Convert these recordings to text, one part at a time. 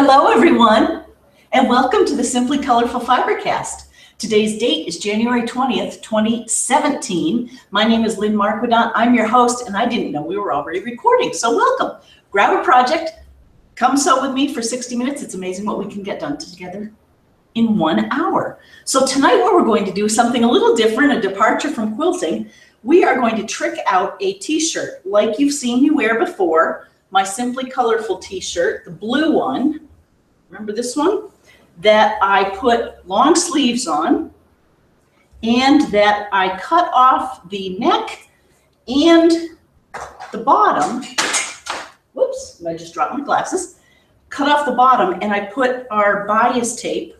Hello, everyone, and welcome to the Simply Colorful FiberCast. Today's date is January 20th, 2017. My name is Lynn. I'm your host, and I didn't know we were already recording, so welcome. Grab a project, come sew with me for 60 minutes. It's amazing what we can get done together in 1 hour. So tonight what we're going to do is something a little different, a departure from quilting. We are going to trick out a t-shirt like you've seen me wear before. My Simply Colorful t-shirt, the blue one, remember this one? That I put long sleeves on and that I cut off the neck and the bottom. Whoops, I just dropped my glasses. Cut off the bottom and I put our bias tape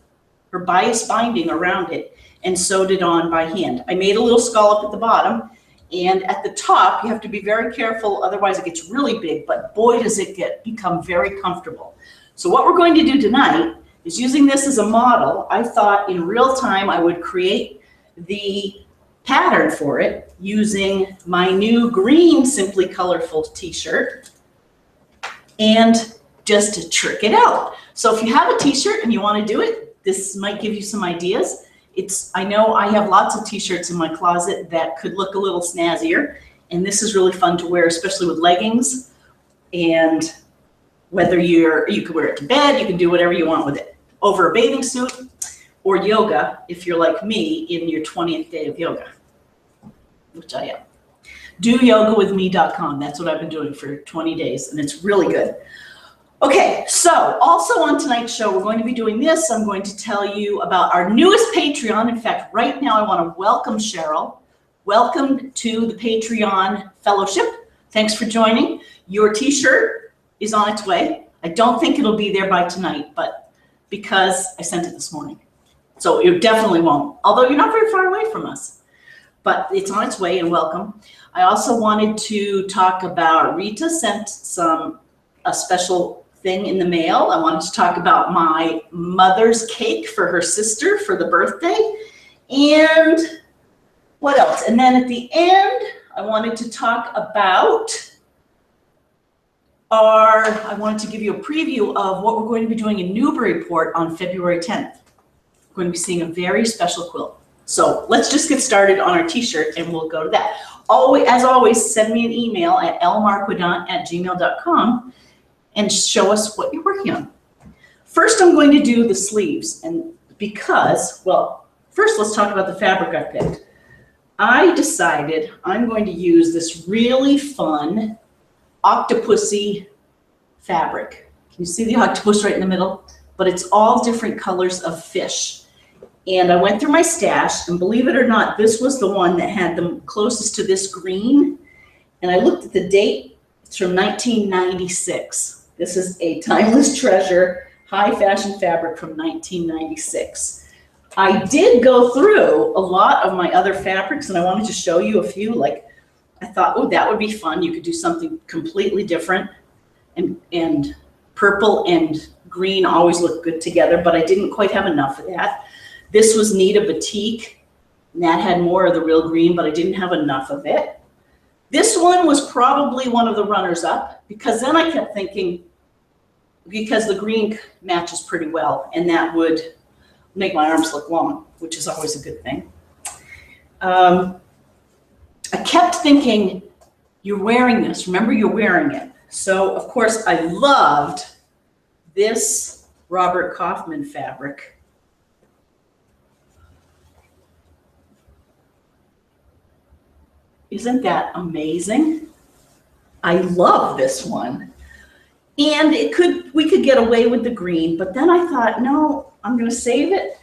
or bias binding around it and sewed it on by hand. I made a little scallop at the bottom. And at the top, you have to be very careful, otherwise it gets really big, but boy, does it become very comfortable. So what we're going to do tonight is, using this as a model, I thought in real time I would create the pattern for it using my new green Simply Colorful t-shirt and just to trick it out. So if you have a t-shirt and you want to do it, this might give you some ideas. I know I have lots of t-shirts in my closet that could look a little snazzier, and this is really fun to wear, especially with leggings. And whether you could wear it to bed, you can do whatever you want with it. Over a bathing suit or yoga, if you're like me in your 20th day of yoga, which I am. DoYogaWithMe.com. That's what I've been doing for 20 days, and it's really good. Okay, so also on tonight's show, we're going to be doing this. I'm going to tell you about our newest Patreon. In fact, right now I want to welcome Cheryl. Welcome to the Patreon Fellowship. Thanks for joining. Your t-shirt is on its way. I don't think it'll be there by tonight, but because I sent it this morning. So it definitely won't, although you're not very far away from us. But it's on its way, and welcome. I also wanted to talk about, Rita sent a special thing in the mail. I wanted to talk about my mother's cake for her sister for the birthday. And what else? And then at the end, I wanted to talk about I wanted to give you a preview of what we're going to be doing in Newburyport on February 10th. We're going to be seeing a very special quilt. So let's just get started on our t-shirt and we'll go to that. As always, send me an email at lmarquidant@gmail.com and show us what you're working on. First, I'm going to do the sleeves, and well, first let's talk about the fabric I picked. I decided I'm going to use this really fun octopusy fabric. Can you see the octopus right in the middle? But it's all different colors of fish. And I went through my stash, and believe it or not, this was the one that had the closest to this green. And I looked at the date. It's from 1996. This is a timeless treasure, high fashion fabric from 1996. I did go through a lot of my other fabrics, and I wanted to show you a few. Like, I thought, oh, that would be fun. You could do something completely different. And purple and green always look good together, but I didn't quite have enough of that. This was Nita Batik, and that had more of the real green, but I didn't have enough of it. This one was probably one of the runners-up, because then I kept thinking, because the green matches pretty well, and that would make my arms look long, which is always a good thing. I kept thinking, you're wearing this. Remember, you're wearing it. So, of course, I loved this Robert Kaufman fabric. Isn't that amazing? I love this one. And we could get away with the green, but then I thought, no, I'm going to save it.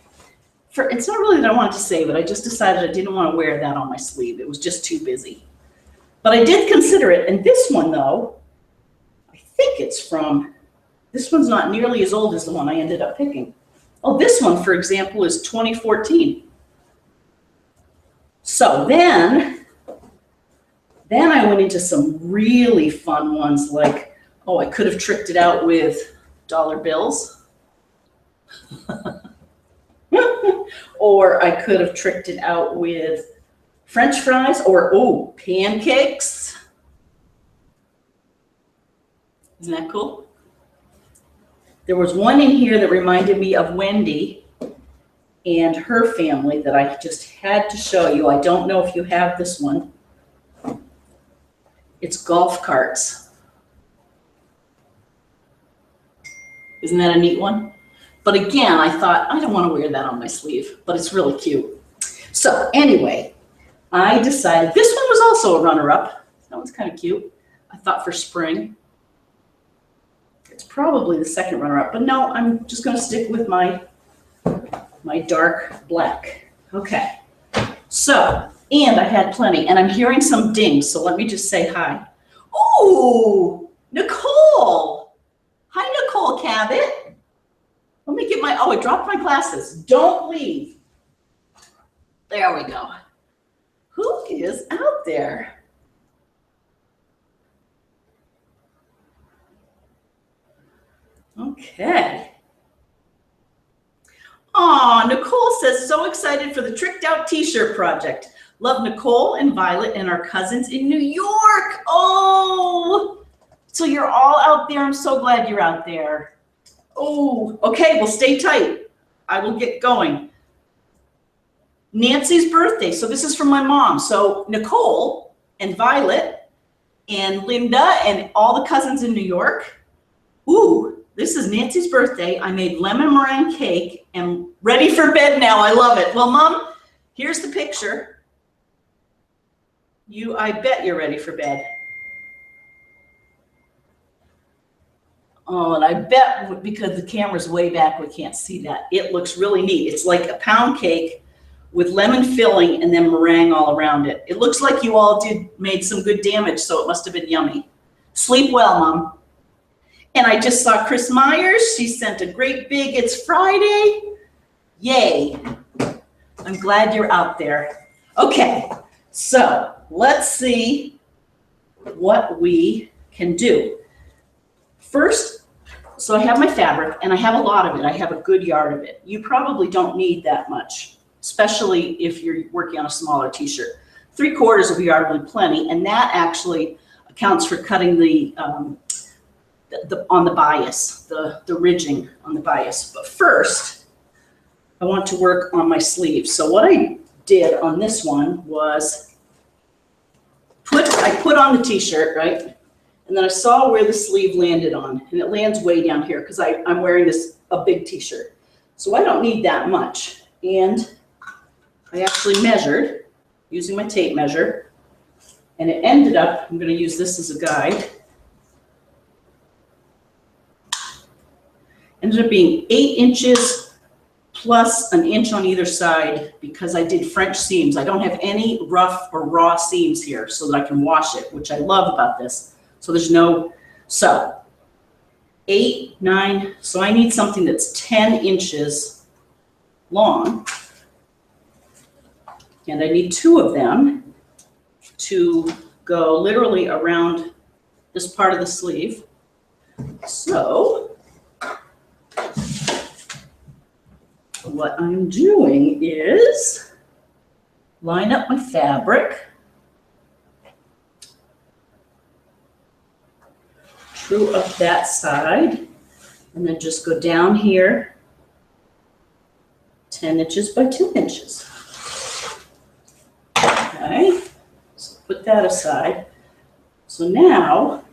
It's not really that I wanted to save it. I just decided I didn't want to wear that on my sleeve. It was just too busy. But I did consider it. And this one, though, I think this one's not nearly as old as the one I ended up picking. Oh, this one, for example, is 2014. So then I went into some really fun ones, like, I could have tricked it out with dollar bills. Or I could have tricked it out with French fries, or, pancakes. Isn't that cool? There was one in here that reminded me of Wendy and her family that I just had to show you. I don't know if you have this one. It's golf carts. Isn't that a neat one? But again, I thought, I don't want to wear that on my sleeve, but it's really cute. So anyway, I decided, this one was also a runner-up. That one's kind of cute. I thought for spring. It's probably the second runner-up, but no, I'm just going to stick with my dark black. Okay. So, and I had plenty, and I'm hearing some dings, so let me just say hi. Oh, Nicole. Hi, Nicole Cabot. Let me get I dropped my glasses. Don't leave. There we go. Who is out there? Okay. Aw, Nicole says, so excited for the Tricked Out t-shirt project. Love Nicole and Violet and our cousins in New York. Oh, so you're all out there. I'm so glad you're out there. Oh, okay, well, stay tight. I will get going. Nancy's birthday. So this is from my mom. So Nicole and Violet and Linda and all the cousins in New York. Ooh, this is Nancy's birthday. I made lemon meringue cake and ready for bed now. I love it. Well, Mom, here's the picture. I bet you're ready for bed. Oh, and I bet because the camera's way back, we can't see that. It looks really neat. It's like a pound cake with lemon filling and then meringue all around it. It looks like you all made some good damage, so it must have been yummy. Sleep well, Mom. And I just saw Chris Myers. She sent a great big, it's Friday. Yay. I'm glad you're out there. Okay, so let's see what we can do. First, so I have my fabric and I have a lot of it. I have a good yard of it. You probably don't need that much, especially if you're working on a smaller t-shirt. 3/4 of a yard will be plenty, and that actually accounts for cutting the on the bias, the ridging on the bias. But first, I want to work on my sleeves. So what I did on this one was I put on the t-shirt, right? And then I saw where the sleeve landed on, and it lands way down here because I'm wearing a big t-shirt. So I don't need that much. And I actually measured using my tape measure, and it ended up, I'm going to use this as a guide, ended up being 8 inches plus an inch on either side because I did French seams. I don't have any rough or raw seams here so that I can wash it, which I love about this. So there's so 8, 9, so I need something that's 10 inches long. And I need 2 of them to go literally around this part of the sleeve. So what I'm doing is line up my fabric, true up that side, and then just go down here 10 inches by 2 inches. Okay, so put that aside. So now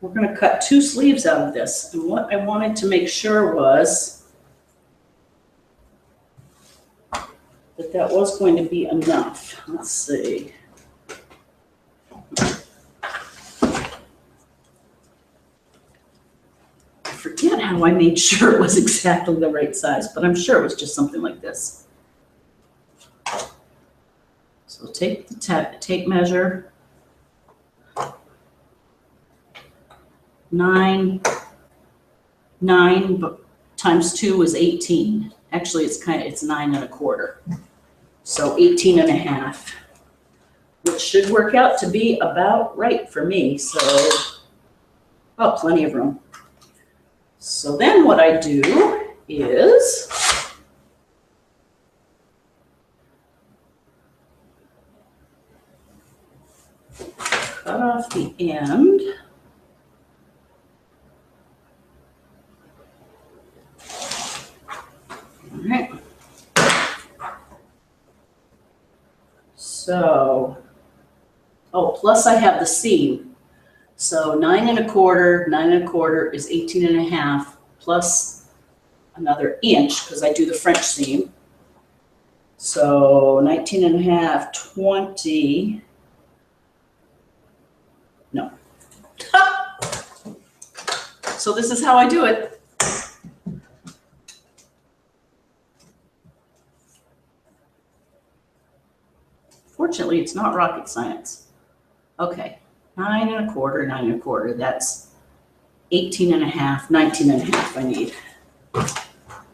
we're going to cut 2 sleeves out of this. And what I wanted to make sure was that was going to be enough. Let's see. I forget how I made sure it was exactly the right size, but I'm sure it was just something like this. So take the tape measure, 9 times 2 is 18. Actually, it's 9 1/4. So 18 1/2, which should work out to be about right for me. So, plenty of room. So then what I do is cut off the end. So, oh, plus I have the seam. So 9 1/4 is 18 1/2 plus another inch because I do the French seam. So 19 1/2, 20. No. So this is how I do it. Fortunately, it's not rocket science. Okay, 9 1/4, 9 1/4. That's 18 1/2, 19 1/2 I need.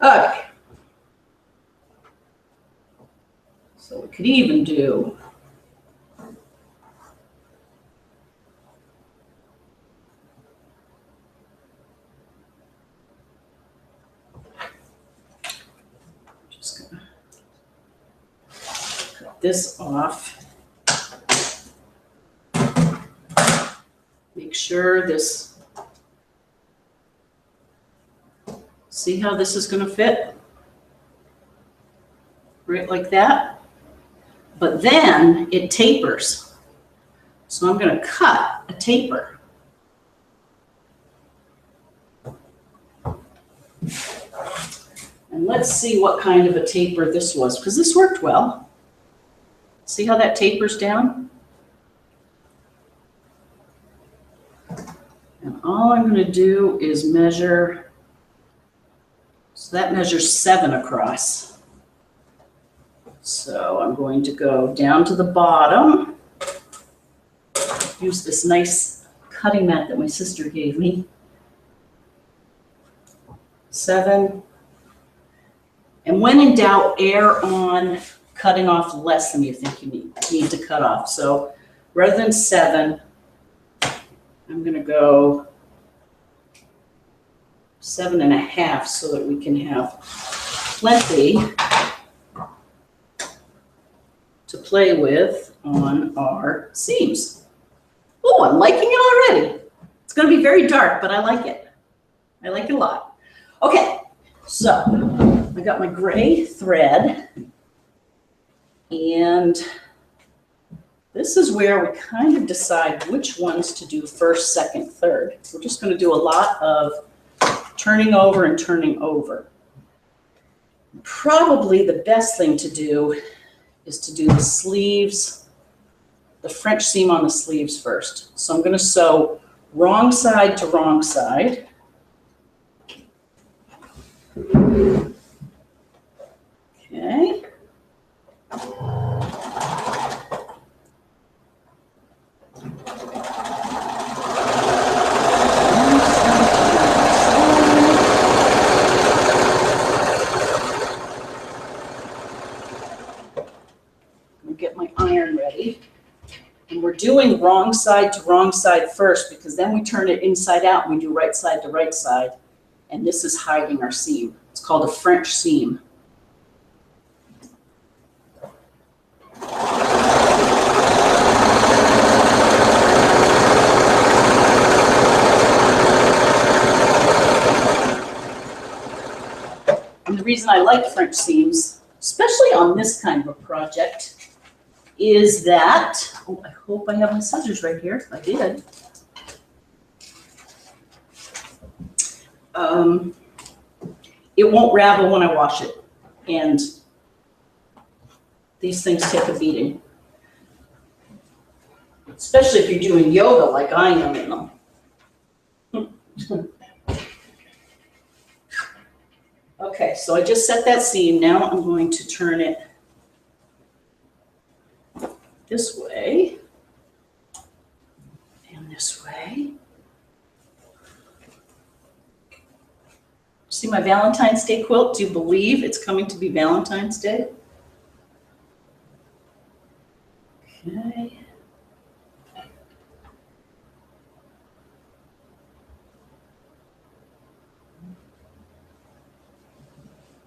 Okay. So we could even do just gonna cut this off. Make sure this, see how this is going to fit? Right like that. But then it tapers. So I'm going to cut a taper. And let's see what kind of a taper this was, because this worked well. See how that tapers down? And all I'm going to do is measure, so that measures 7 across. So I'm going to go down to the bottom, use this nice cutting mat that my sister gave me. 7. And when in doubt, err on cutting off less than you think you need to cut off. So rather than 7, I'm going to go 7 1/2 so that we can have plenty to play with on our seams. Oh, I'm liking it already. It's going to be very dark, but I like it. I like it a lot. Okay, so I got my gray thread, and this is where we kind of decide which ones to do first, second, third. We're just going to do a lot of turning over and turning over. Probably the best thing to do is to do the sleeves, the French seam on the sleeves first. So I'm going to sew wrong side to wrong side. Okay. Get my iron ready. And we're doing wrong side to wrong side first, because then we turn it inside out and we do right side to right side. And this is hiding our seam. It's called a French seam. And the reason I like French seams, especially on this kind of a project, is that, oh, I hope I have my scissors right here. I did. It won't ravel when I wash it. And these things take a beating. Especially if you're doing yoga like I am in them. Okay, so I just set that seam. Now I'm going to turn it this way and this way. See my Valentine's Day quilt? Do you believe it's coming to be Valentine's Day? Okay.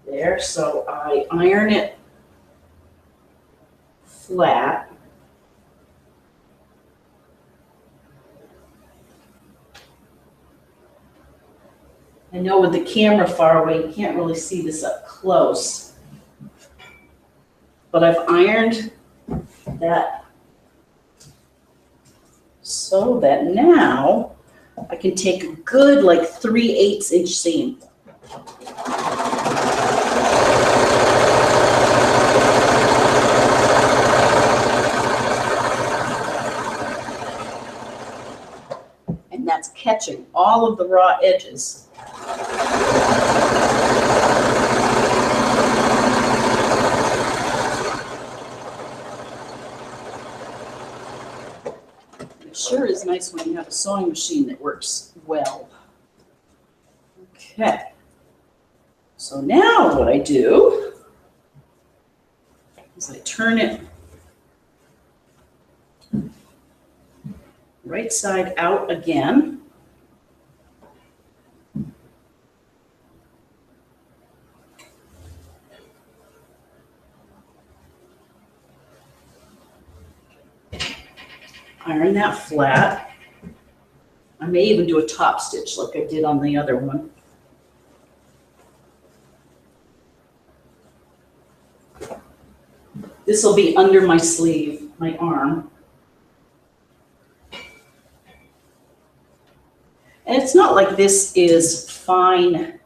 There, so I iron it flat. I know with the camera far away, you can't really see this up close. But I've ironed that so that now I can take a good like 3/8 inch seam. And that's catching all of the raw edges. It sure is nice when you have a sewing machine that works well. Okay. So now what I do is I turn it right side out again. Iron that flat. I may even do a top stitch like I did on the other one. This will be under my sleeve, my arm. And it's not like this is fine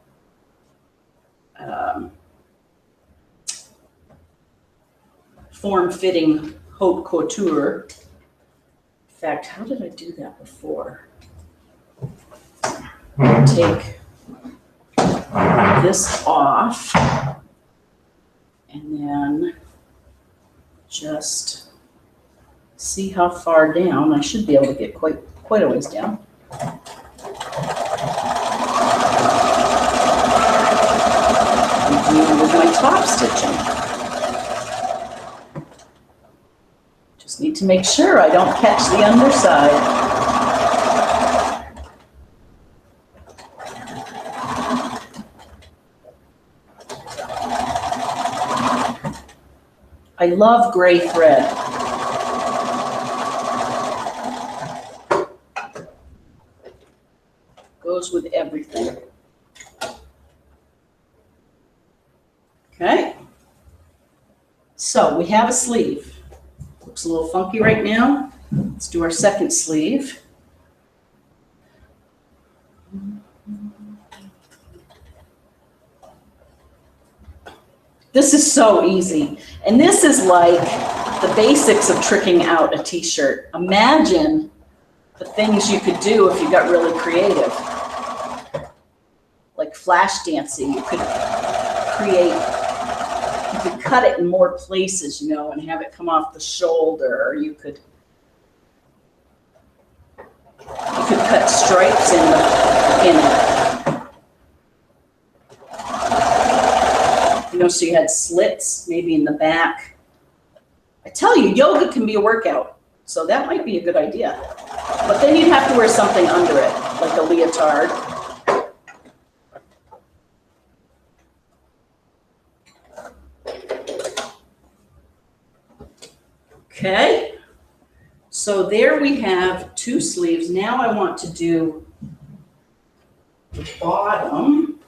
form-fitting haute couture. In fact, how did I do that before? Take this off and then just see how far down. I should be able to get quite a ways down. With my top stitching. Just need to make sure I don't catch the underside. I love gray thread. Goes with everything. Okay. So we have a sleeve. Looks a little funky right now. Let's do our second sleeve. This is so easy. And this is like the basics of tricking out a t-shirt. Imagine the things you could do if you got really creative. Like flash dancing, you could cut it in more places, you know, and have it come off the shoulder, or you could cut stripes in it. You know, so you had slits maybe in the back. I tell you, yoga can be a workout, so that might be a good idea. But then you'd have to wear something under it, like a leotard. Okay, so there we have two sleeves. Now I want to do the bottom.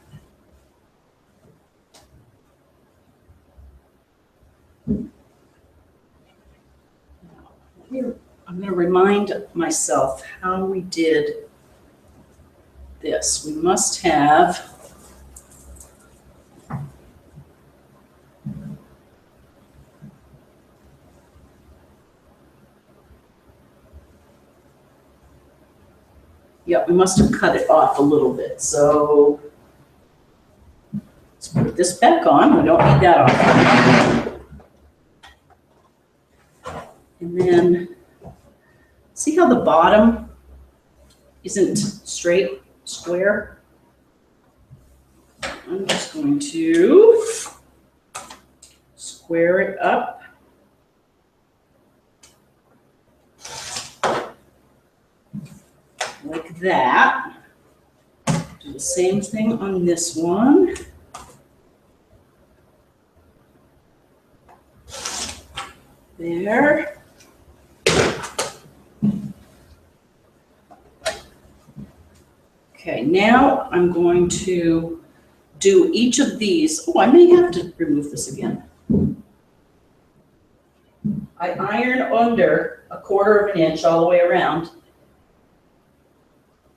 I'm going to remind myself how we did this. We must have we must have cut it off a little bit. So let's put this back on. We don't need that off. And then see how the bottom isn't straight, square? I'm just going to square it up. Like that. Do the same thing on this one. There. Okay, now I'm going to do each of these. Oh, I may have to remove this again. I iron under 1/4 of an inch all the way around.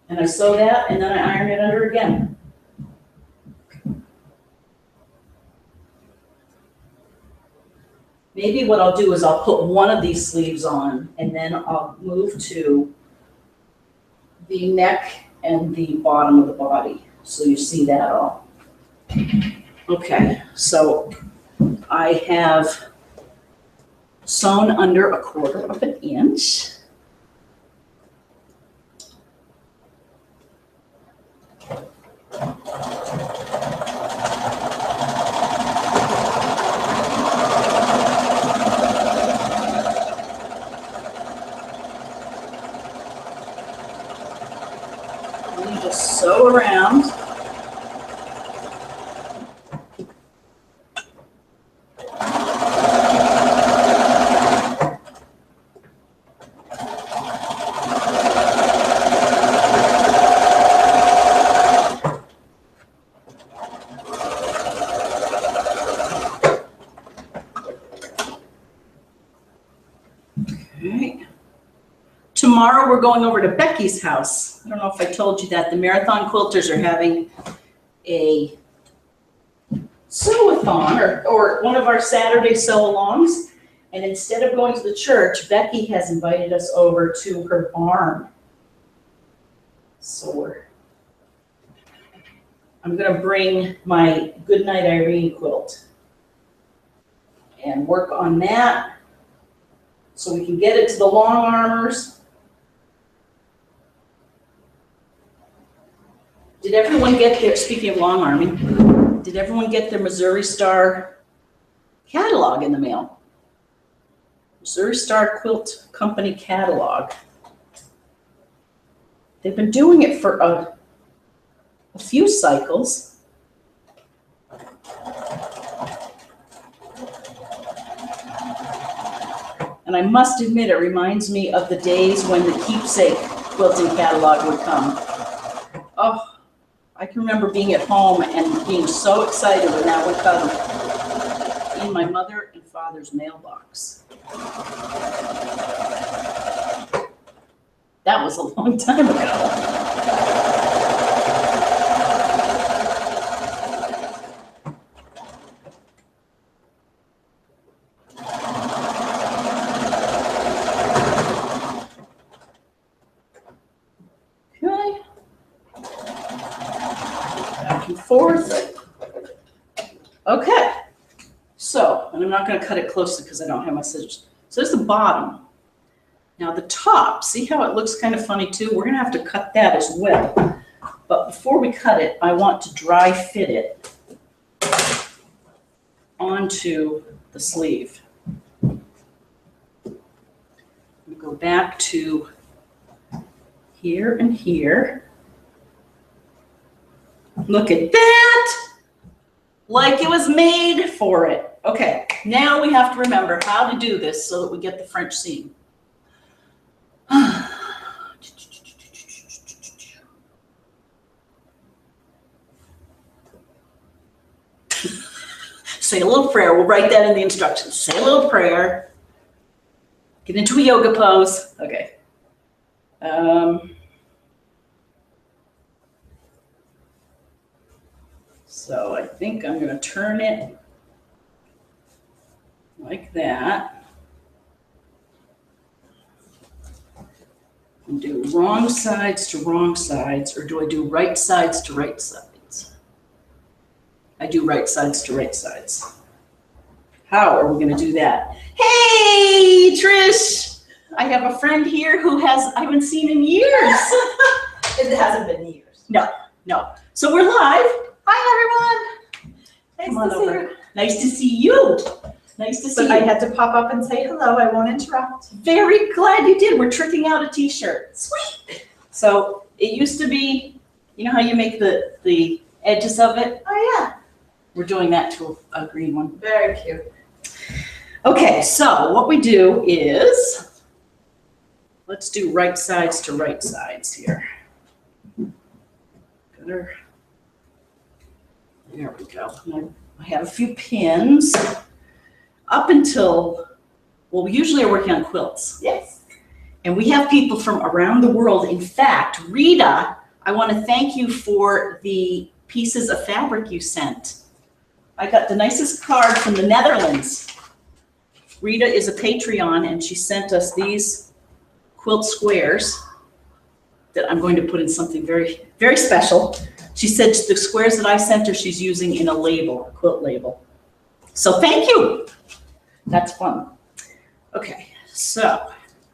And I sew that, and then I iron it under again. Maybe what I'll do is I'll put one of these sleeves on, and then I'll move to the neck and the bottom of the body, so you see that all. Okay, so I have sewn under 1/4 of an inch. And you just sew around. Okay. Tomorrow we're going over to Becky's house. I don't know if I told you that. The Marathon Quilters are having a sew-a-thon, or one of our Saturday sew-alongs. And instead of going to the church, Becky has invited us over to her barn. So I'm going to bring my Goodnight Irene quilt and work on that so we can get it to the long armors. Did everyone get their, speaking of long arming, did everyone get their Missouri Star catalog in the mail? Missouri Star Quilt Company catalog. They've been doing it for a few cycles. And I must admit, it reminds me of the days when the Keepsake quilting catalog would come. Oh, I can remember being at home and being so excited when that would come in my mother and father's mailbox. That was a long time ago. Okay. Back and forth. Okay. So, and I'm not going to cut it closely because I don't have my scissors. So there's the bottom. Now the top, see how it looks kind of funny too? We're going to have to cut that as well. But before we cut it, I want to dry fit it onto the sleeve. We go back to here and here. Look at that! Like it was made for it. Okay, now we have to remember how to do this so that we get the French seam. Say a little prayer. We'll write that in the instructions. Say a little prayer. Get into a yoga pose. Okay. So I think I'm going to turn it like that. And do wrong sides to wrong sides, or do I do right sides to right sides? I do right sides to right sides. How are we going to do that? Hey, Trish! I have a friend here who I haven't seen in years. It hasn't been years. No. So we're live. Hi, everyone. Come on Nice to see over. you. Nice to see you. Nice to see But I you. had to pop up and say hello. I won't interrupt. Very glad you did. We're tricking out a t-shirt. Sweet. So it used to be, you know how you make the edges of it? Oh, yeah. We're doing that to a green one. Very cute. Okay, so what we do is, let's do right sides to right sides here. There we go. And I have a few pins up until Well, we usually are working on quilts. Yes. And we have people from around the world. In fact, Rita, I want to thank you for the pieces of fabric you sent. I got the nicest card from the Netherlands. Rita is a Patreon, and she sent us these quilt squares that I'm going to put in something very, very special. She said the squares that I sent her, she's using in a label, a quilt label. So thank you. That's fun. Okay, so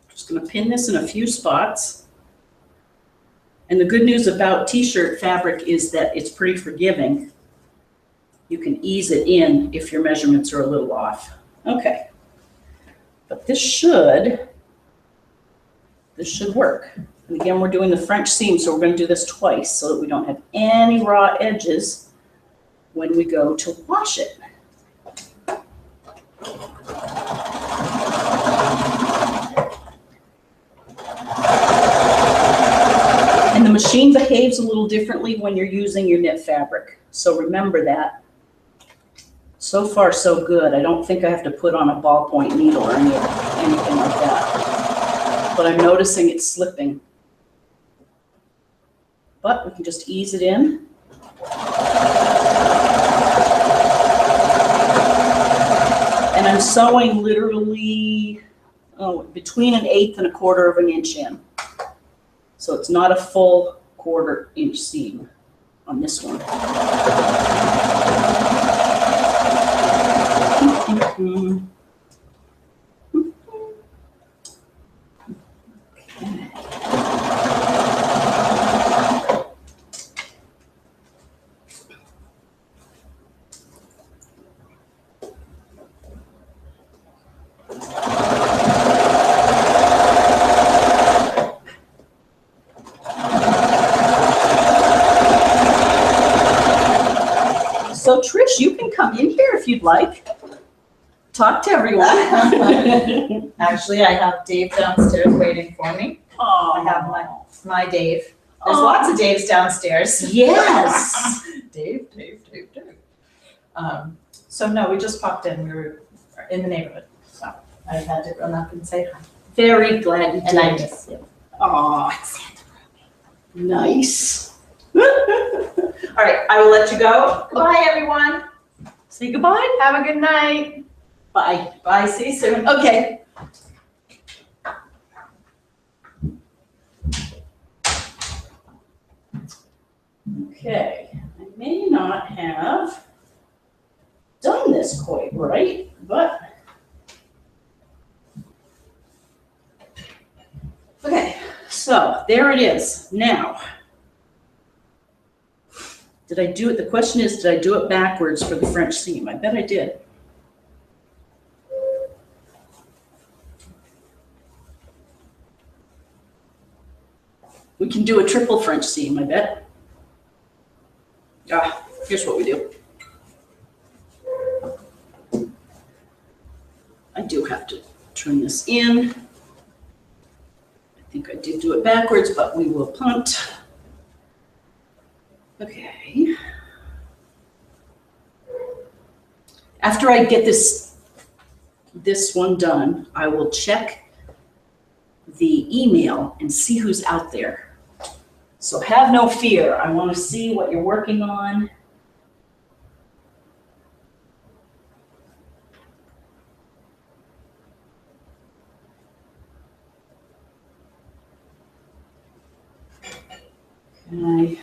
just gonna pin this in a few spots. And the good news about t-shirt fabric is that it's pretty forgiving. You can ease it in if your measurements are a little off. Okay, but this should work. And again, we're doing the French seam, so we're gonna do this twice so that we don't have any raw edges when we go to wash it. And the machine behaves a little differently when you're using your knit fabric. So remember that. So far, so good. I don't think I have to put on a ballpoint needle or anything like that. But I'm noticing it's slipping. But we can just ease it in. And I'm sewing literally between 1/8 and 1/4 of an inch in. So it's not a full 1/4 inch seam on this one. So Trish, you can come in here if you'd like. Talk to everyone. Actually, I have Dave downstairs waiting for me. Oh, I have my Dave. There's Oh. lots of Daves downstairs. Yes. Dave. So no, we just popped in. We were in the neighborhood, so I had to run up and say hi. Very glad you did. And I miss you. Oh, nice. All right, I will let you go. Goodbye, everyone. Say goodbye. Have a good night. Bye. Bye. See you soon. Okay. Okay, I may not have done this quite right, but okay, so there it is. Now, did I do it? The question is, did I do it backwards for the French seam? I bet I did. We can do a triple French seam, I bet. Here's what we do. I do have to turn this in. I think I did do it backwards, but we will punt. Okay. After I get this one done, I will check the email and see who's out there. So have no fear. I want to see what you're working on. Okay.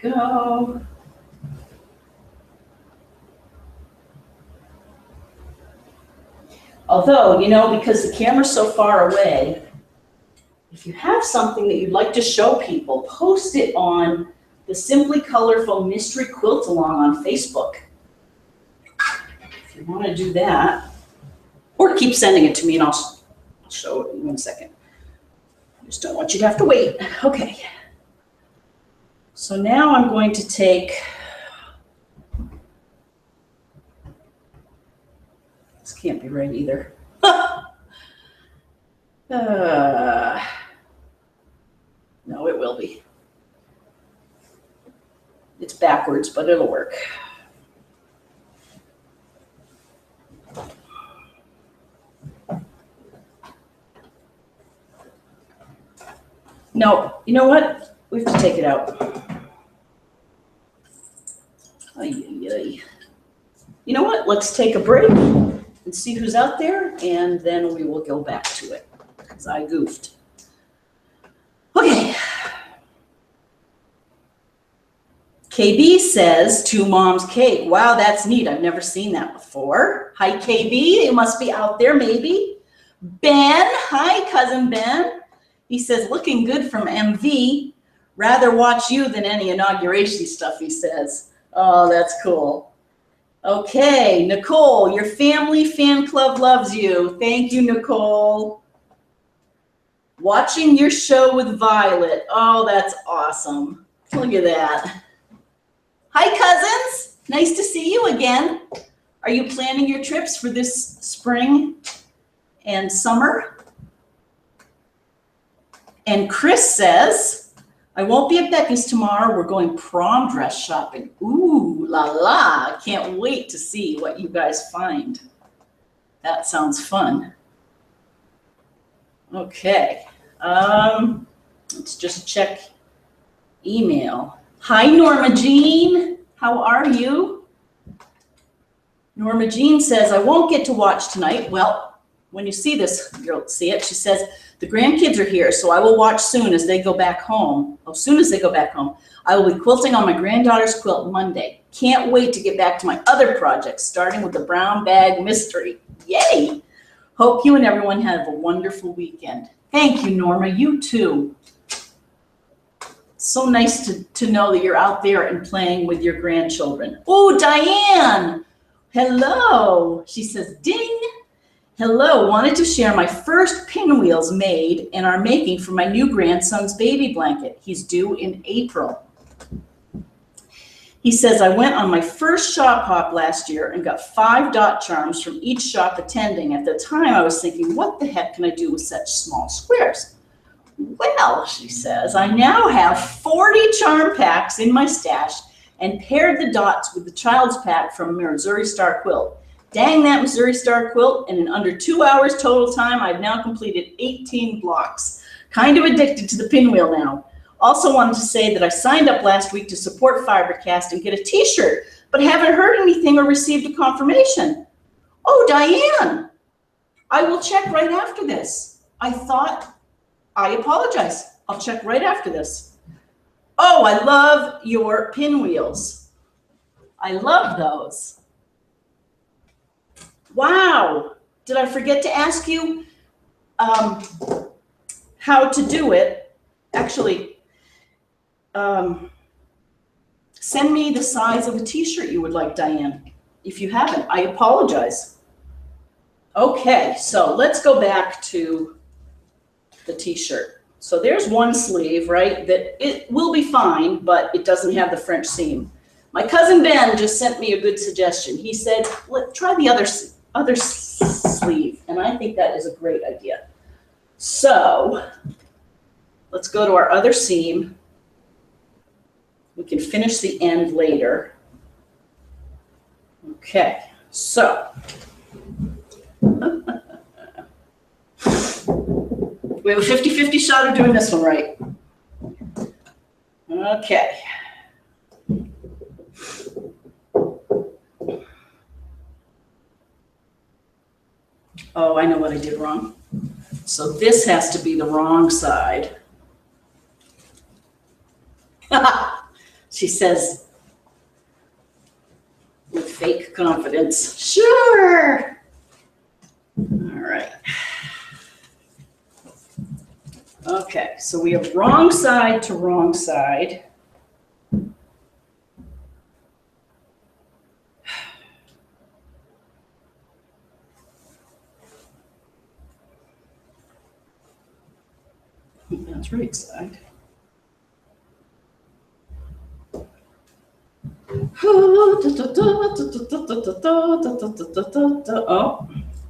Go. Although, you know, because the camera's so far away, if you have something that you'd like to show people, post it on the Simply Colorful Mystery Quilt Along on Facebook. If you want to do that, or keep sending it to me and I'll show it in 1 second. I just don't want you to have to wait. Okay. So now I'm going to take, this can't be right either. No, it will be. It's backwards, but it'll work. No, you know what? We have to take it out. Ay, ay, ay. You know what? Let's take a break and see who's out there, and then we will go back to it, because I goofed. Okay. KB says, Two Moms Cake. Wow, that's neat. I've never seen that before. Hi, KB. You must be out there, maybe. Ben. Hi, Cousin Ben. He says, looking good from MV. Rather watch you than any inauguration stuff, he says. Oh, that's cool. Okay, Nicole, your family fan club loves you. Thank you, Nicole. Watching your show with Violet. Oh, that's awesome. Look at that. Hi, cousins. Nice to see you again. Are you planning your trips for this spring and summer? And Chris says, I won't be at Becky's tomorrow. We're going prom dress shopping. Ooh, la la. Can't wait to see what you guys find. That sounds fun. Okay. Let's just check email. Hi, Norma Jean. How are you? Norma Jean says, I won't get to watch tonight. Well, when you see this, you'll see it. She says, the grandkids are here, so I will watch soon as they go back home. As soon as they go back home, I will be quilting on my granddaughter's quilt Monday. Can't wait to get back to my other projects, starting with the brown bag mystery. Yay! Hope you and everyone have a wonderful weekend. Thank you, Norma. You too. So nice to know that you're out there and playing with your grandchildren. Oh, Diane. Hello. She says, ding. Hello. Wanted to share my first pinwheels made and are making for my new grandson's baby blanket. He's due in April. He says, I went on my first shop hop last year and got 5 dot charms from each shop attending. At the time, I was thinking, what the heck can I do with such small squares? Well, she says, I now have 40 charm packs in my stash and paired the dots with the child's pack from Missouri Star Quilt. Dang that Missouri Star Quilt, and in under 2 hours total time, I've now completed 18 blocks. Kind of addicted to the pinwheel now. Also wanted to say that I signed up last week to support FiberCast and get a t-shirt, but haven't heard anything or received a confirmation. Oh, Diane, I will check right after this. I apologize. I'll check right after this. Oh, I love your pinwheels. I love those. Wow. Did I forget to ask you how to do it? Actually, send me the size of a t-shirt you would like, Diane. If you haven't, I apologize. Okay, so let's go back to the t-shirt. So there's one sleeve, right? That it will be fine, but it doesn't have the French seam. My cousin Ben just sent me a good suggestion. He said, let's try the other sleeve, and I think that is a great idea. So let's go to our other seam. We can finish the end later. Okay, so we have a 50-50 shot of doing this one right. Okay. Oh, I know what I did wrong. So this has to be the wrong side. She says, with fake confidence, sure. All right. Okay, so we have wrong side to wrong side. That's right side. Oh,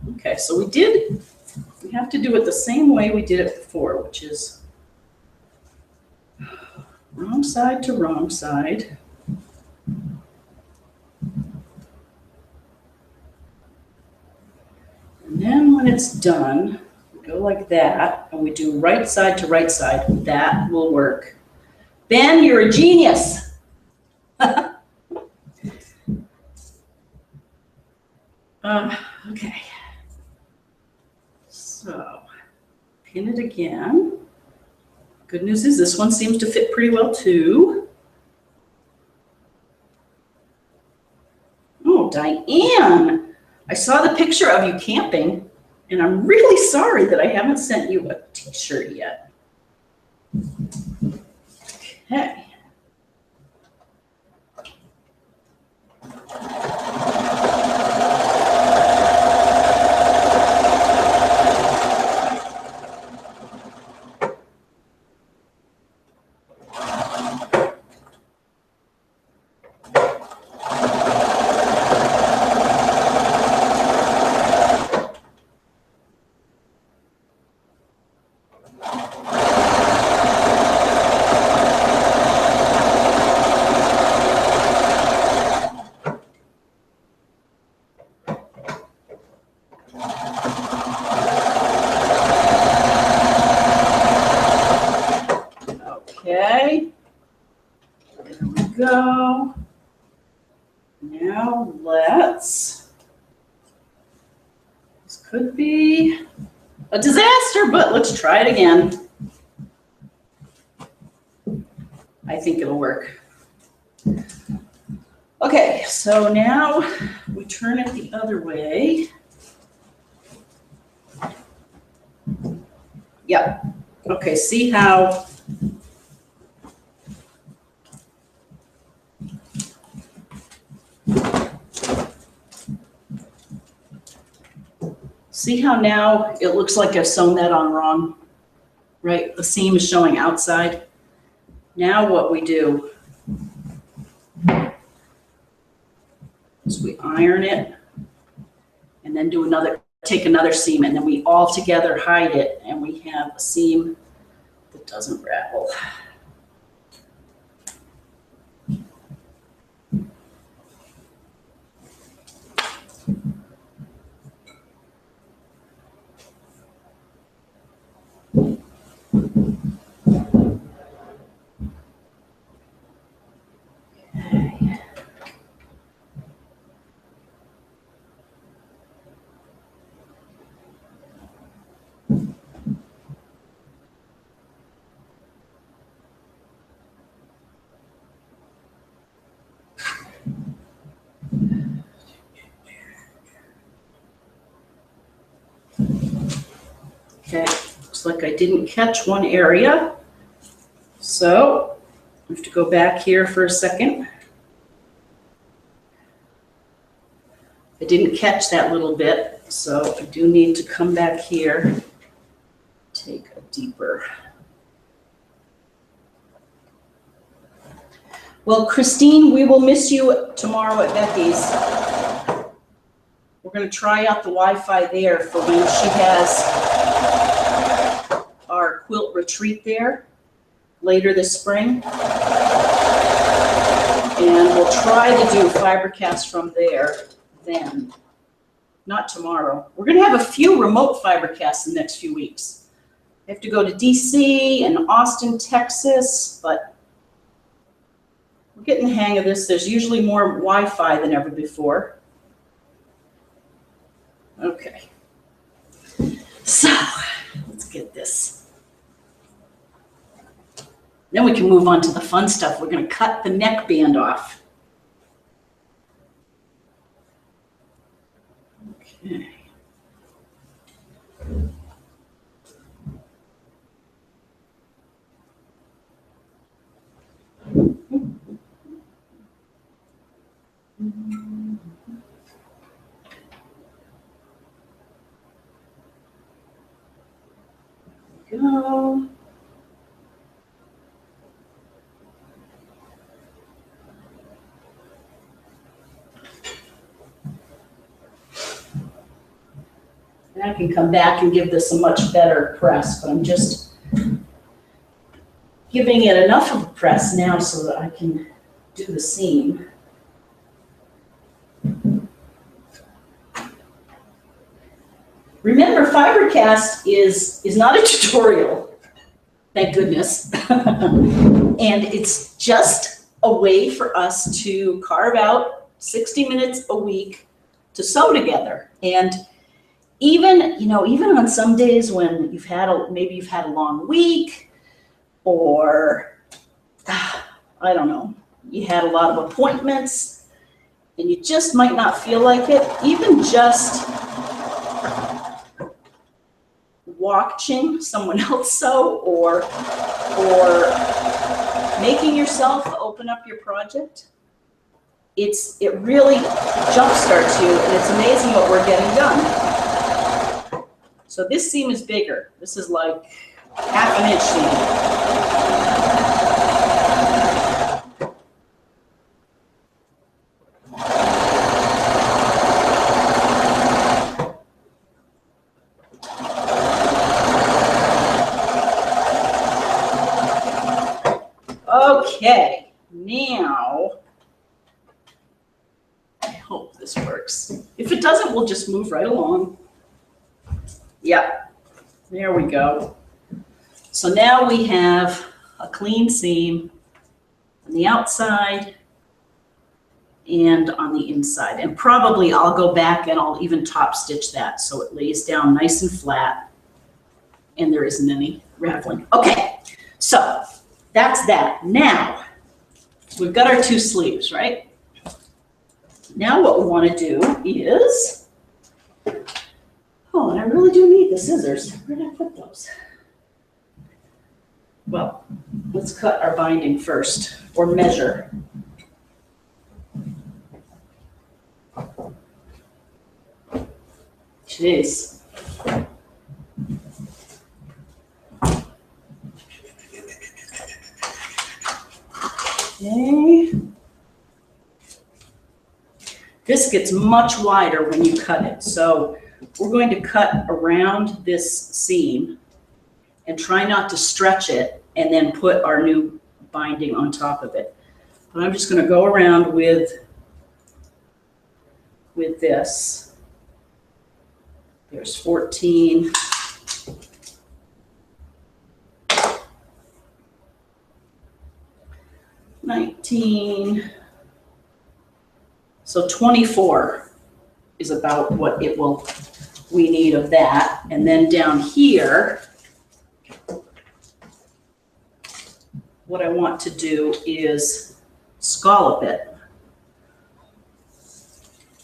okay, so we have to do it the same way we did it before, which is wrong side to wrong side. And then when it's done, Go like that, and we do right side to right side. That will work. Ben, you're a genius. Okay. So, pin it again. Good news is this one seems to fit pretty well too. Oh, Diane, I saw the picture of you camping, and I'm really sorry that I haven't sent you a t-shirt yet. Okay. Okay, there we go. Now this could be a disaster, but let's try it again. I think it'll work. Okay, so now we turn it the other way. Yep. Okay, see how now it looks like I've sewn that on wrong, right? The seam is showing outside. Now what we do is we iron it and then take another seam, and then we all together hide it, and we have a seam that doesn't ravel. Okay, looks like I didn't catch one area, so I have to go back here for a second. I didn't catch that little bit, so I do need to come back here, take a deeper. Well, Christine, we will miss you tomorrow at Becky's. We're going to try out the Wi-Fi there for when she has our quilt retreat there later this spring. And we'll try to do FiberCast from there then. Not tomorrow. We're going to have a few remote FiberCasts in the next few weeks. I have to go to DC and Austin, Texas, but we're getting the hang of this. There's usually more Wi-Fi than ever before. Okay. So let's get this. Then we can move on to the fun stuff. We're going to cut the neckband off. Okay. Go. And I can come back and give this a much better press, but I'm just giving it enough of a press now so that I can do the seam. Remember, FiberCast is not a tutorial, thank goodness. And it's just a way for us to carve out 60 minutes a week to sew together. And even, even on some days when maybe you've had a long week, or I don't know, you had a lot of appointments and you just might not feel like it, even just watching someone else sew or making yourself open up your project, it really jumpstarts you, and it's amazing what we're getting done. So this seam is bigger. This is like half an inch seam. Okay, now, I hope this works. If it doesn't, we'll just move right along. Yep, there we go. So now we have a clean seam on the outside and on the inside. And probably I'll go back and I'll even top stitch that so it lays down nice and flat and there isn't any raveling. Okay, so that's that. Now, we've got our 2 sleeves, right? Now what we want to do is, oh, and I really do need the scissors. Where did I put those? Well, let's cut our binding first, or measure. Jeez. Okay. This gets much wider when you cut it. So we're going to cut around this seam and try not to stretch it and then put our new binding on top of it. But I'm just going to go around with this. There's 14. $19, so 24 is about what we need of that. And then down here, what I want to do is scallop it.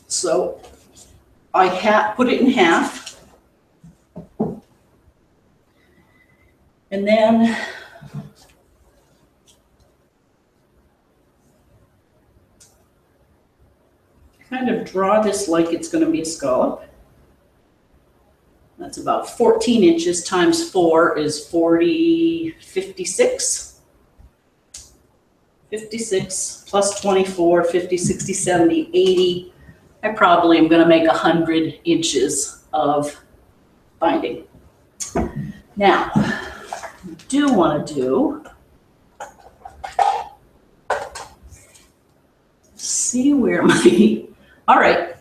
So I put it in half, and then kind of draw this like it's going to be a scallop. That's about 14 inches times 4 is 40, 56. 56 plus 24, 50, 60, 70, 80. I probably am going to make 100 inches of binding. Now, I do want to do, see where my, all right,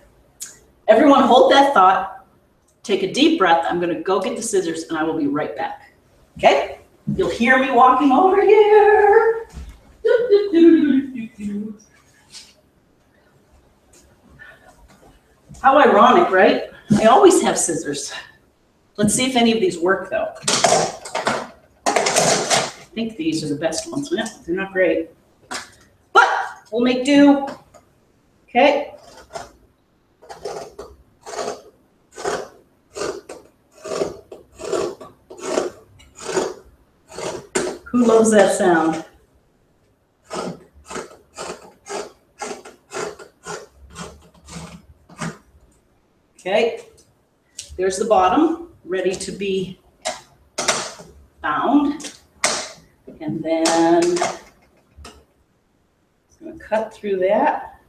everyone hold that thought, take a deep breath. I'm going to go get the scissors and I will be right back. Okay? You'll hear me walking over here. How ironic, right? I always have scissors. Let's see if any of these work though. I think these are the best ones. Yeah, they're not great, but we'll make do. Okay. Who loves that sound? Okay, there's the bottom, ready to be bound. And then I'm going to cut through that.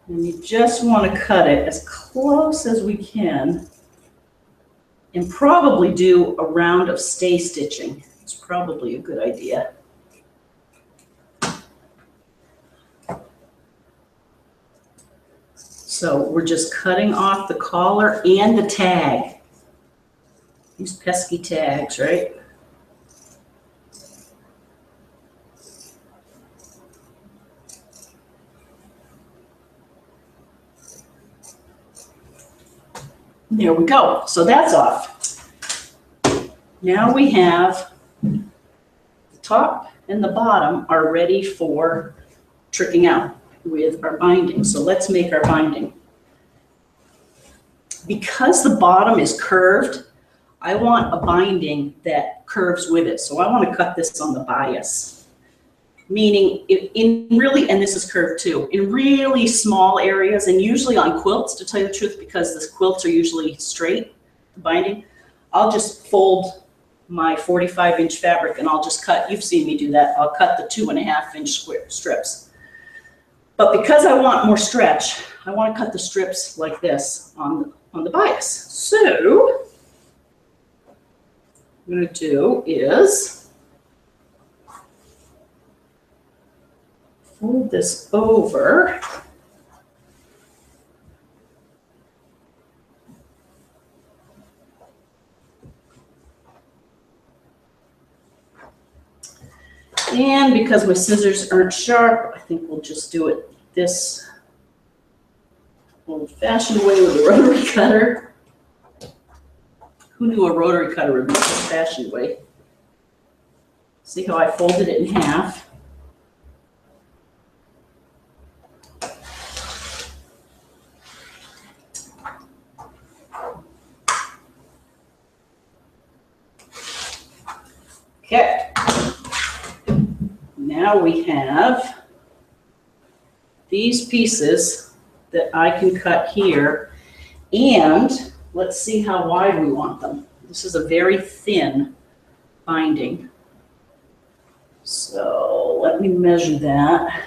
And you just want to cut it as close as we can and probably do a round of stay stitching. It's probably a good idea. So we're just cutting off the collar and the tag. These pesky tags, right? There we go. So that's off. Now we have the top and the bottom are ready for tricking out with our binding. So let's make our binding. Because the bottom is curved, I want a binding that curves with it. So I want to cut this on the bias. Meaning in really, and this is curved too, in really small areas and usually on quilts, to tell you the truth, because the quilts are usually straight, the binding, I'll just fold my 45-inch fabric and I'll just cut, you've seen me do that, I'll cut the 2.5-inch square strips. But because I want more stretch, I want to cut the strips like this on the bias. So what I'm going to do is fold this over. And because my scissors aren't sharp, I think we'll just do it this old-fashioned way with a rotary cutter. Who knew a rotary cutter would be the old-fashioned way? See how I folded it in half? Okay, now we have these pieces that I can cut here, and let's see how wide we want them. This is a very thin binding. So let me measure that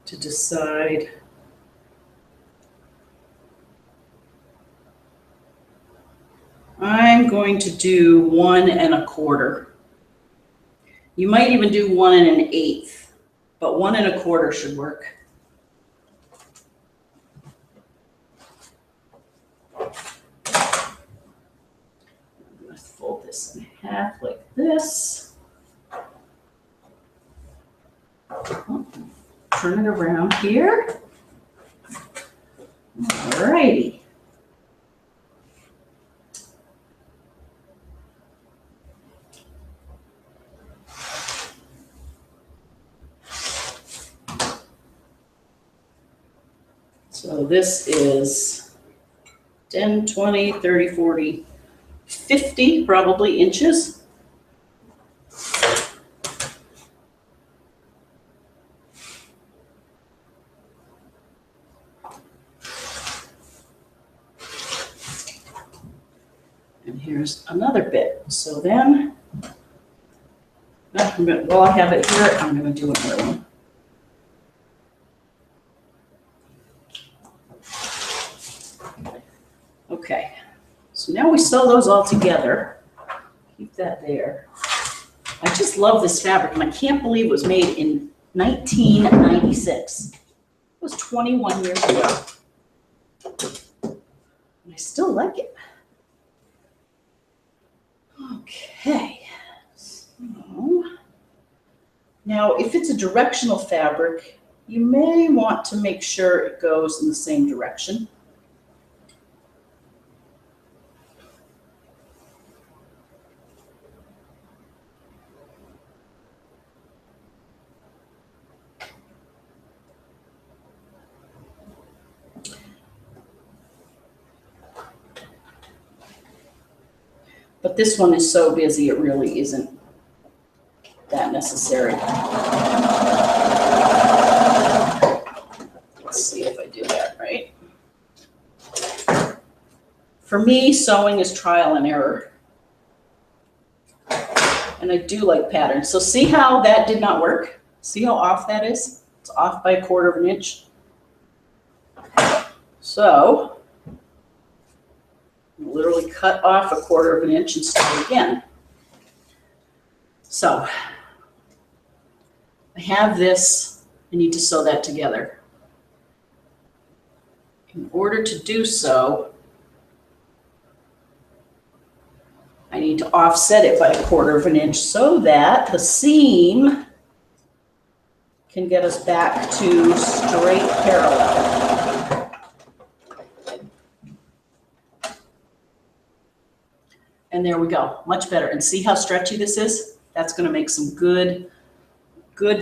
to decide. I'm going to do 1 1/4. You might even do 1 1/8, but 1 1/4 should work. I'm going to fold this in half like this. Turn it around here. All righty. So this is 10, 20, 30, 40, 50 probably inches. And here's another bit. So then, while I have it here, I'm going to do another one. Okay, so now we sew those all together. Keep that there. I just love this fabric, and I can't believe it was made in 1996. It was 21 years ago. And I still like it. Okay, so now if it's a directional fabric, you may want to make sure it goes in the same direction. But this one is so busy, it really isn't that necessary. Let's see if I do that right. For me, sewing is trial and error. And I do like patterns. So see how that did not work? See how off that is? It's off by 1/4 inch. So literally cut off 1/4 inch and start again. So I have this, I need to sew that together. In order to do so, I need to offset it by 1/4 of an inch so that the seam can get us back to straight parallel. And there we go, much better. And see how stretchy this is? That's going to make some good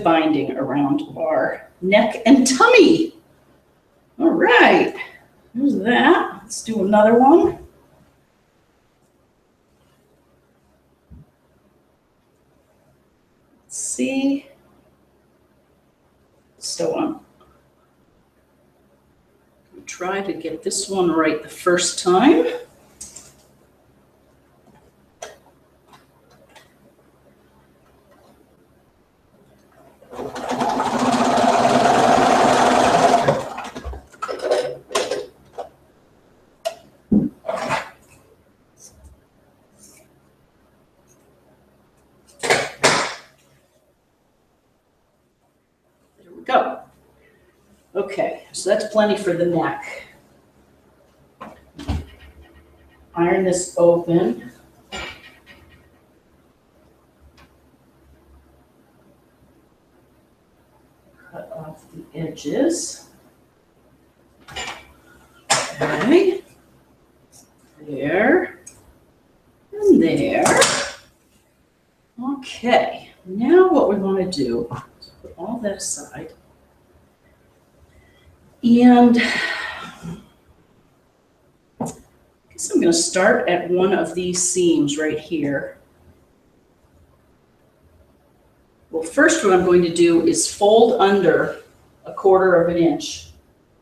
binding around our neck and tummy. All right, there's that. Let's do another one. Let's see. So I'm going to try to get this one right the first time. Go. Okay, so that's plenty for the neck. Iron this open. Cut off the edges. Okay. There. And there. Okay, now what we want to do is put all that aside. And I guess I'm going to start at one of these seams right here. Well, first what I'm going to do is fold under 1/4 of an inch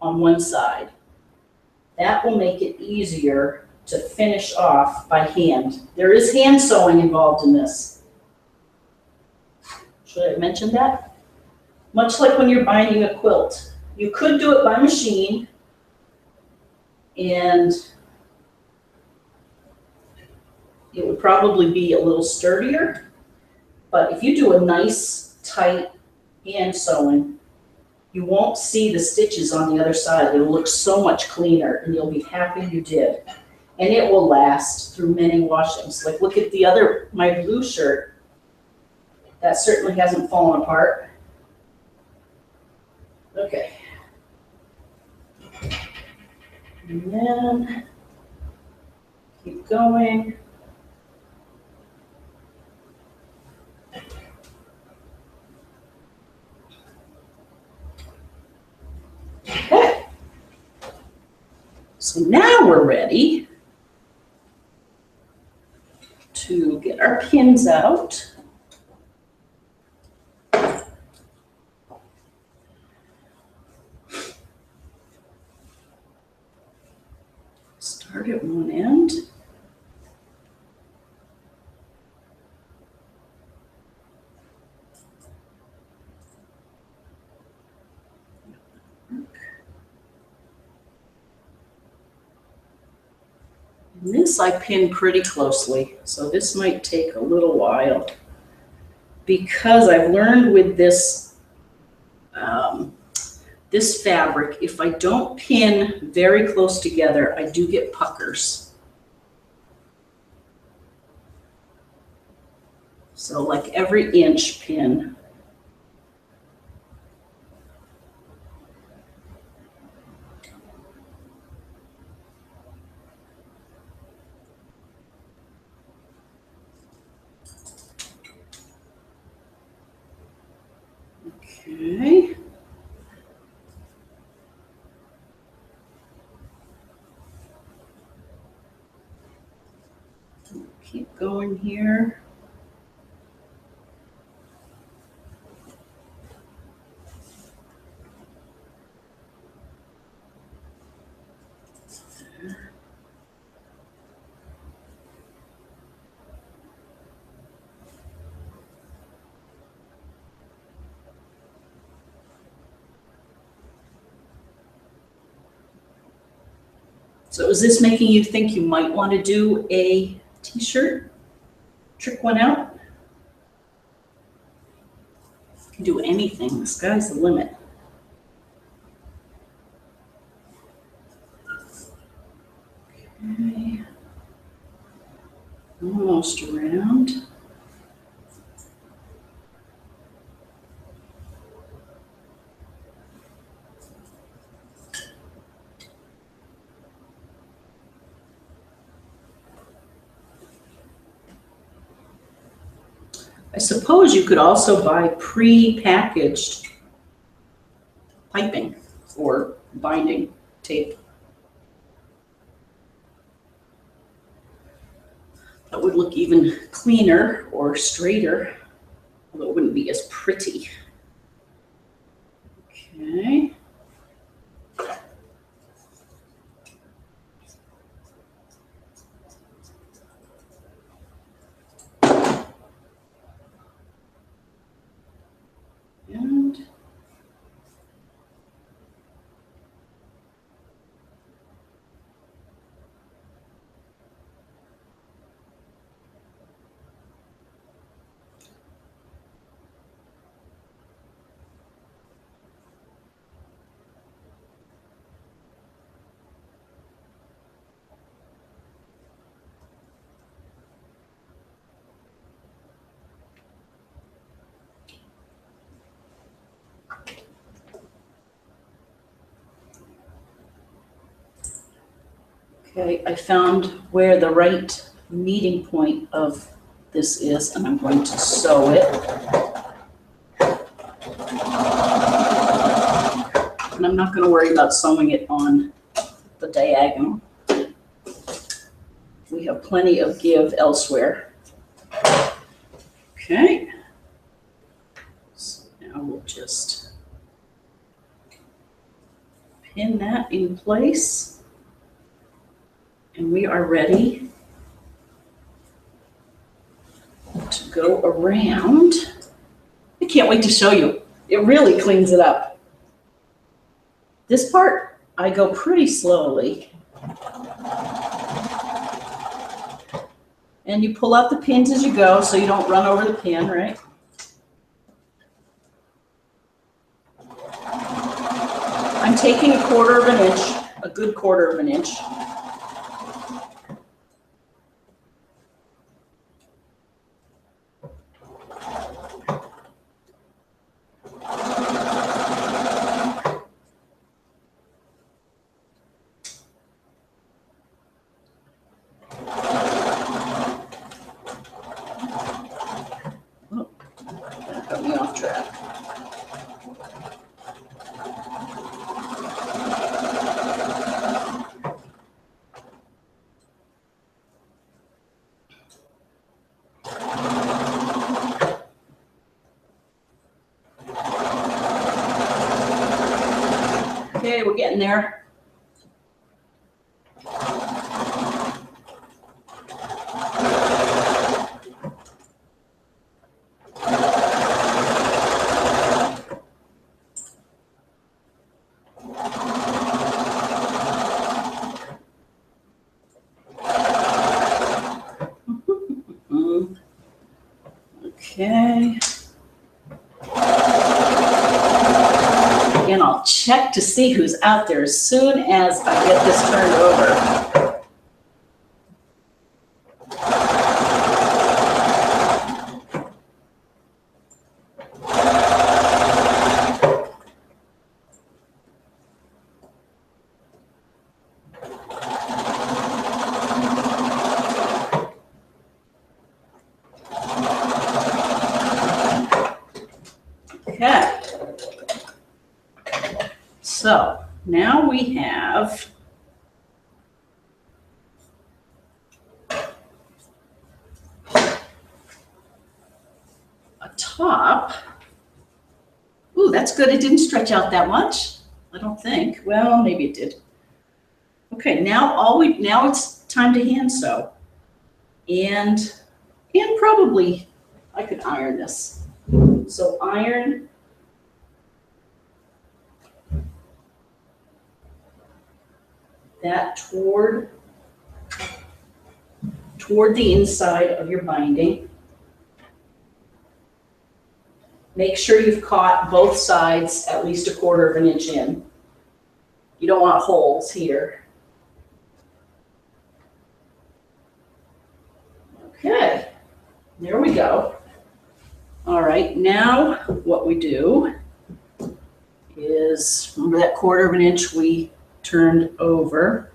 on one side. That will make it easier to finish off by hand. There is hand sewing involved in this. Should I have mentioned that? Much like when you're binding a quilt. You could do it by machine, and it would probably be a little sturdier. But if you do a nice, tight hand sewing, you won't see the stitches on the other side. It'll look so much cleaner, and you'll be happy you did. And it will last through many washings. Like, look at my blue shirt. That certainly hasn't fallen apart. Okay. And then keep going. Okay. So now we're ready to get our pins out. Start at one end. And this I pin pretty closely, so this might take a little while because I've learned with this this fabric, if I don't pin very close together, I do get puckers. So like every inch pin. Okay. Keep going here. So is this making you think you might want to do a t-shirt? Trick one out? You can do anything. The sky's the limit. Okay. Almost around. I suppose you could also buy pre-packaged piping or binding tape. That would look even cleaner or straighter, although it wouldn't be as pretty. Okay. And okay, I found where the right meeting point of this is, and I'm going to sew it. And I'm not going to worry about sewing it on the diagonal. We have plenty of give elsewhere. Okay. So now we'll just pin that in place. And we are ready to go around. I can't wait to show you. It really cleans it up. This part, I go pretty slowly. And you pull out the pins as you go so you don't run over the pin, right? I'm taking a quarter of an inch, a good quarter of an inch. Oh, that got me off track. Okay, we're getting there. Okay. And I'll check to see who's out there as soon as I get this turned over. Okay. So now we have a top. Ooh, that's good. It didn't stretch out that much, I don't think. Well, maybe it did. Okay, now it's time to hand sew. And probably I could iron this. So iron that toward the inside of your binding. Make sure you've caught both sides at least a quarter of an inch in. You don't want holes here. Okay, there we go. All right, now what we do is, remember that 1/4 of an inch we turned over?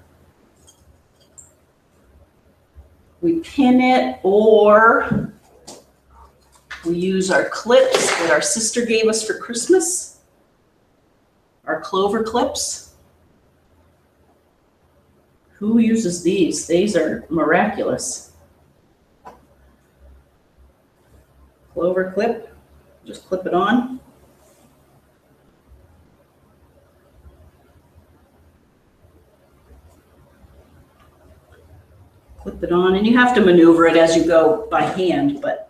We pin it, or we use our clips that our sister gave us for Christmas, our clover clips. Who uses these? These are miraculous. Clover clip, just clip it on. Clip it on, and you have to maneuver it as you go by hand, but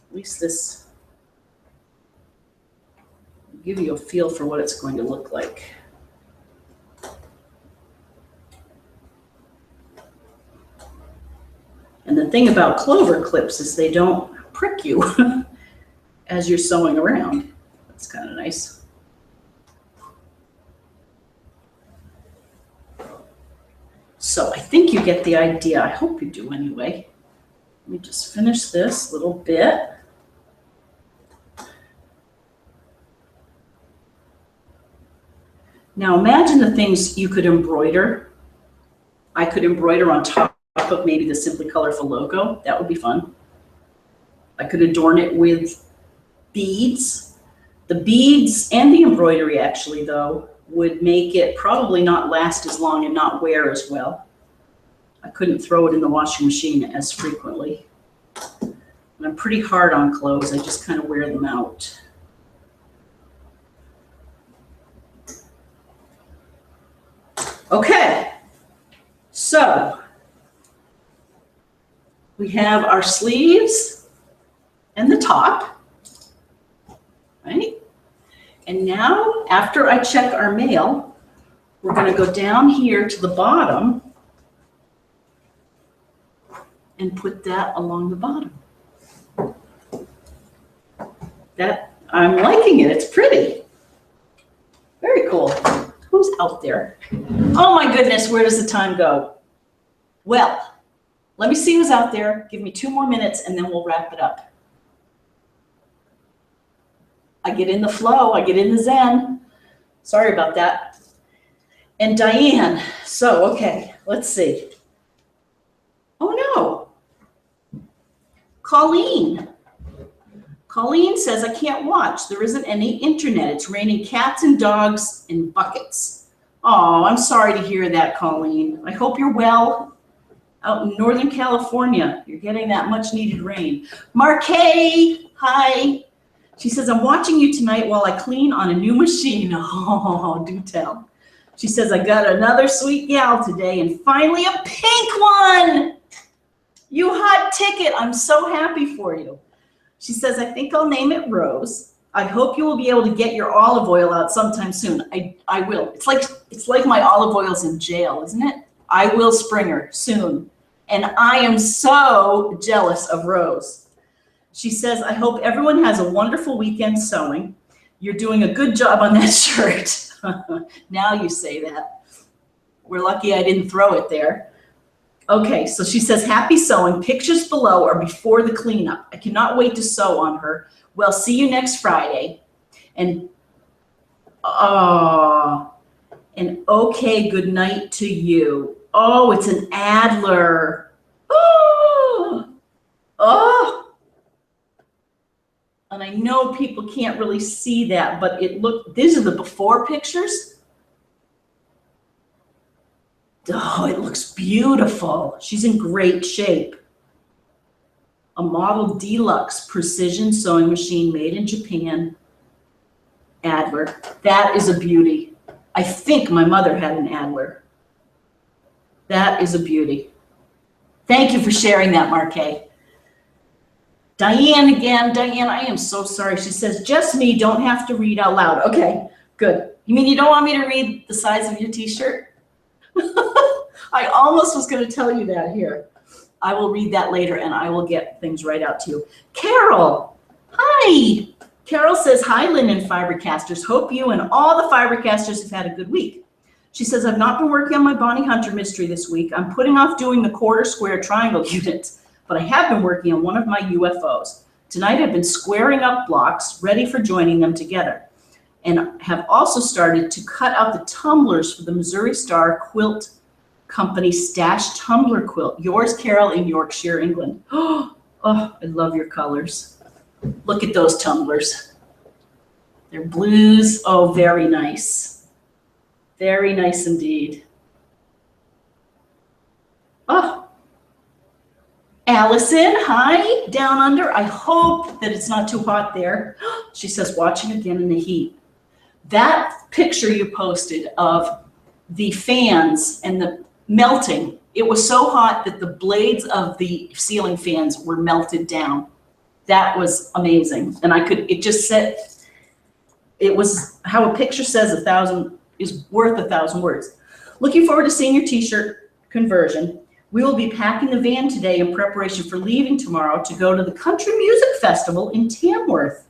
at least this will give you a feel for what it's going to look like. And the thing about clover clips is they don't prick you as you're sewing around. That's kind of nice. So I think you get the idea. I hope you do anyway. Let me just finish this little bit. Now imagine the things you could embroider. I could embroider on top of maybe the Simply Colorful logo. That would be fun. I could adorn it with beads. The beads and the embroidery actually, though, would make it probably not last as long and not wear as well. I couldn't throw it in the washing machine as frequently. And I'm pretty hard on clothes. I just kind of wear them out. Okay, so we have our sleeves and the top, right? And now, after I check our mail, we're going to go down here to the bottom and put that along the bottom. That, I'm liking it. It's pretty. Very cool. Who's out there? Oh my goodness, where does the time go? Well, let me see who's out there. Give me 2 more minutes and then we'll wrap it up. I get in the flow, I get in the zen. Sorry about that. And Diane, so, okay, let's see. Oh no, Colleen. Colleen says, I can't watch. There isn't any internet. It's raining cats and dogs in buckets. Oh, I'm sorry to hear that, Colleen. I hope you're well out in Northern California. You're getting that much needed rain. Marquet, hi. She says, I'm watching you tonight while I clean on a new machine. Oh, do tell. She says, I got another sweet gal today and finally a pink one. You hot ticket. I'm so happy for you. She says, I think I'll name it Rose. I hope you will be able to get your olive oil out sometime soon. I will. It's like my olive oil's in jail, isn't it? I will Springer soon. And I am so jealous of Rose. She says, I hope everyone has a wonderful weekend sewing. You're doing a good job on that shirt. Now you say that. We're lucky I didn't throw it there. Okay, so she says, happy sewing. Pictures below or before the cleanup. I cannot wait to sew on her. Well, see you next Friday. And okay, good night to you. Oh, it's an Adler. Oh. And I know people can't really see that, but these are the before pictures. Oh, it looks beautiful. She's in great shape. A model deluxe precision sewing machine made in Japan. Adler. That is a beauty. I think my mother had an Adler. That is a beauty. Thank you for sharing that, Marquet. Diane again. Diane, I am so sorry. She says, just me, don't have to read out loud. Okay, good. You mean you don't want me to read the size of your t-shirt? I almost was going to tell you that here. I will read that later and I will get things right out to you. Carol, hi. Carol says, hi, Lynn and FiberCasters. Hope you and all the FiberCasters have had a good week. She says, I've not been working on my Bonnie Hunter mystery this week. I'm putting off doing the quarter square triangle units. but I have been working on one of my UFOs. Tonight I've been squaring up blocks, ready for joining them together, and have also started to cut out the tumblers for the Missouri Star Quilt Company Stash Tumbler Quilt. Yours, Carol, in Yorkshire, England. Oh, I love your colors. Look at those tumblers. They're blues. Oh, very nice. Very nice indeed. Oh, Allison, hi, down under. I hope that it's not too hot there. She says, watching again in the heat. That picture you posted of the fans and the melting, it was so hot that the blades of the ceiling fans were melted down. That was amazing. And it just said, it was how a picture says 1,000 is worth 1,000 words. Looking forward to seeing your t-shirt conversion. We will be packing the van today in preparation for leaving tomorrow to go to the Country Music Festival in Tamworth.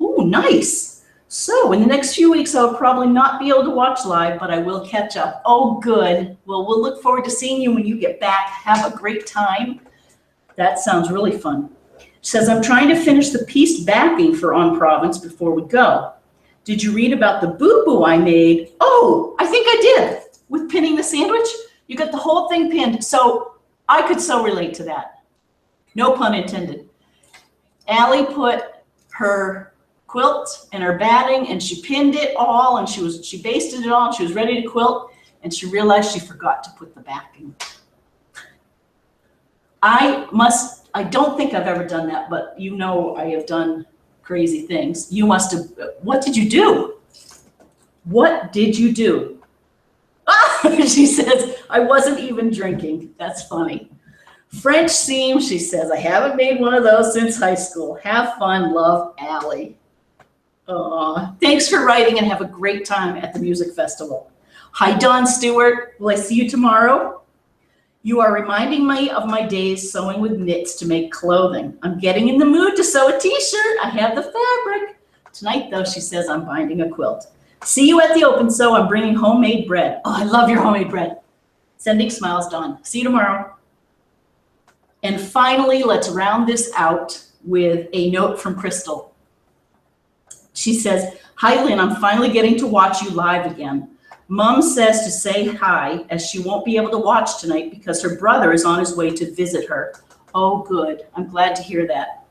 Ooh, nice. So in the next few weeks, I will probably not be able to watch live, but I will catch up. Oh, good. Well, we'll look forward to seeing you when you get back. Have a great time. That sounds really fun. She says, I'm trying to finish the piece backing for On Province before we go. Did you read about the boo-boo I made? Oh, I think I did. With pinning the sandwich. You got the whole thing pinned. So I could so relate to that. No pun intended. Allie put her quilt and her batting and she pinned it all and she basted it all and she was ready to quilt and she realized she forgot to put the backing. I don't think I've ever done that, but you know I have done crazy things. You must have. What did you do? What did you do? She says, I wasn't even drinking. That's funny. French seam, she says, I haven't made one of those since high school. Have fun, love, Allie. Thanks for writing and have a great time at the music festival. Hi, Dawn Stewart. Will I see you tomorrow? You are reminding me of my days sewing with knits to make clothing. I'm getting in the mood to sew a t-shirt. I have the fabric. Tonight, though, she says, I'm binding a quilt. See you at the open sew. I'm bringing homemade bread. Oh, I love your homemade bread. Sending smiles, Dawn. See you tomorrow. And finally, let's round this out with a note from Crystal. She says, hi, Lynn. I'm finally getting to watch you live again. Mom says to say hi as she won't be able to watch tonight because her brother is on his way to visit her. Oh, good. I'm glad to hear that.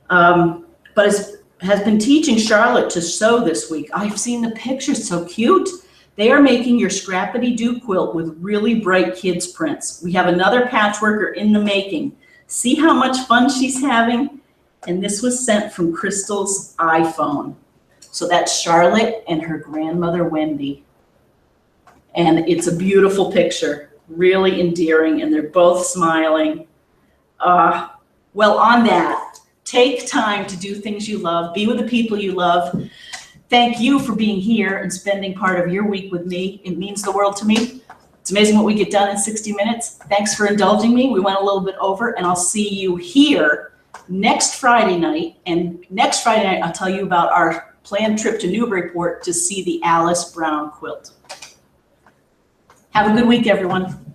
But has been teaching Charlotte to sew this week. I've seen the pictures, so cute. They are making your scrappity-doo quilt with really bright kids prints. We have another patchworker in the making. See how much fun she's having? And this was sent from Crystal's iPhone. So that's Charlotte and her grandmother, Wendy. And it's a beautiful picture, really endearing, and they're both smiling. Well, on that, take time to do things you love, be with the people you love. Thank you for being here and spending part of your week with me. It means the world to me. It's amazing what we get done in 60 minutes. Thanks for indulging me. We went a little bit over, and I'll see you here next Friday night. And next Friday night, I'll tell you about our planned trip to Newburyport to see the Alice Brown quilt. Have a good week, everyone.